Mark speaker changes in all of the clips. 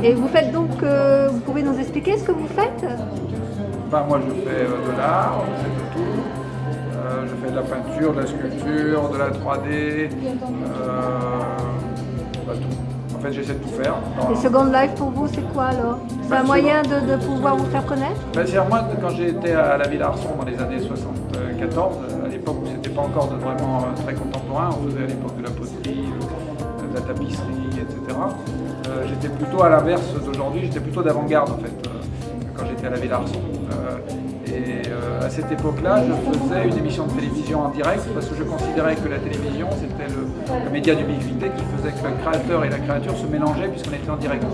Speaker 1: Et vous faites donc, vous pouvez nous expliquer ce que vous faites?
Speaker 2: Moi je fais de l'art, je fais de tout. Je fais de la peinture, de la sculpture, de la 3D, tout. En fait j'essaie de tout faire.
Speaker 1: Et Second Life pour vous c'est quoi alors? C'est un moyen de pouvoir vous faire connaître?
Speaker 2: Moi quand j'ai été à la Villa Arson dans les années 74, à l'époque où c'était pas encore vraiment très contemporain, on faisait à l'époque de la poterie, de la tapisserie, etc. J'étais plutôt à l'inverse d'aujourd'hui, j'étais plutôt d'avant-garde en fait, quand j'étais à la Villa Arson. À cette époque-là, je faisais une émission de télévision en direct parce que je considérais que la télévision, c'était le média d'ubiquité qui faisait que le créateur et la créature se mélangeaient puisqu'on était en direct.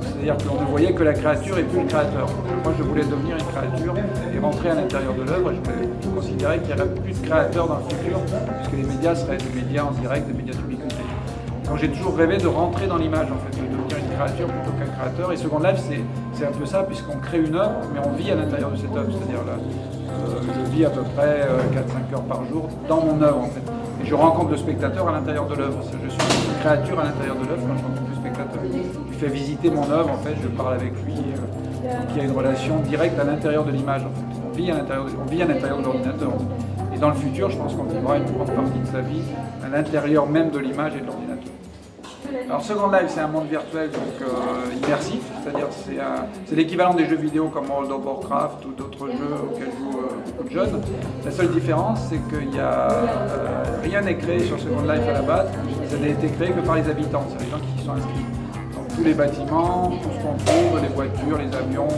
Speaker 2: C'est-à-dire qu'on ne voyait que la créature et plus le créateur. Moi, je voulais devenir une créature et rentrer à l'intérieur de l'œuvre. Je considérais qu'il n'y aurait plus de créateurs dans le futur puisque les médias seraient des médias en direct, des médias d'ubiquité. Donc j'ai toujours rêvé de rentrer dans l'image, en fait, de devenir une créature plutôt qu'un créateur. Et Second Life, c'est un peu ça, puisqu'on crée une œuvre, mais on vit à l'intérieur de cette œuvre. C'est-à-dire là, je vis à peu près 4-5 heures par jour dans mon œuvre, en fait. Et je rencontre le spectateur à l'intérieur de l'œuvre. Je suis une créature à l'intérieur de l'œuvre quand je rencontre le spectateur. Je fais visiter mon œuvre, en fait, je parle avec lui. Donc il y a une relation directe à l'intérieur de l'image, en fait. On vit à l'intérieur de l'ordinateur. Et dans le futur, je pense qu'on vivra une grande partie de sa vie à l'intérieur même de l'image et de l'ordinateur. Alors Second Life, c'est un monde virtuel donc immersif, c'est-à-dire c'est l'équivalent des jeux vidéo comme World of Warcraft ou d'autres jeux auxquels jouent beaucoup de jeunes. La seule différence, c'est qu'il y a rien n'est créé sur Second Life à la base, ça n'a été créé que par les habitants, c'est les gens qui y sont inscrits. Donc tous les bâtiments, tout ce qu'on trouve, les voitures, les avions,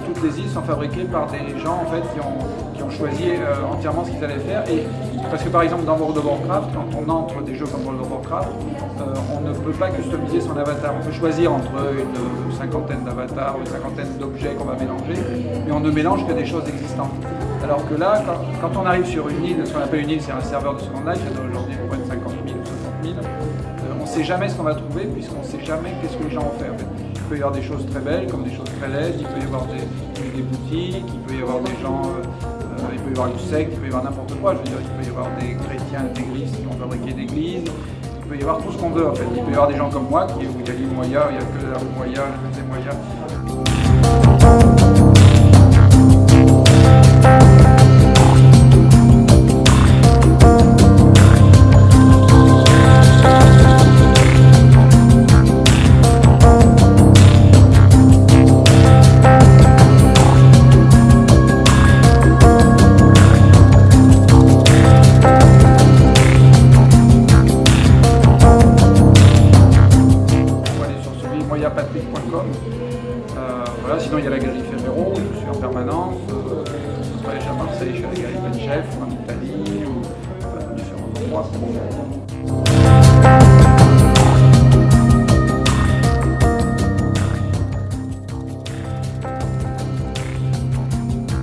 Speaker 2: toutes les îles sont fabriquées par des gens en fait qui ont choisi entièrement ce qu'ils allaient faire. Parce que par exemple dans World of Warcraft, quand on entre des jeux comme World of Warcraft, on ne peut pas customiser son avatar. On peut choisir entre une cinquantaine d'avatars ou une cinquantaine d'objets qu'on va mélanger, mais on ne mélange que des choses existantes. Alors que là, quand on arrive sur une île, ce qu'on appelle une île, c'est un serveur de Second Life, il y en a aujourd'hui à peu près 50 000 ou 60 000, on ne sait jamais ce qu'on va trouver puisqu'on ne sait jamais qu'est-ce que les gens ont fait. En fait. Il peut y avoir des choses très belles comme des choses très laides, il peut y avoir des boutiques, il peut y avoir des gens... il peut y avoir une secte, il peut y avoir n'importe quoi, je veux dire, il peut y avoir des chrétiens intégristes qui ont fabriqué une église, il peut y avoir tout ce qu'on veut en fait. Il peut y avoir des gens comme moi, où il y a l'île Moya, il n'y a que la rue Moya, le musée Moya. Patrick.com. Voilà, sinon il y a la galerie Ferrero, je suis en permanence. Je travaille à Marseille, je suis à la galerie Benchef, en Italie, ou différents endroits.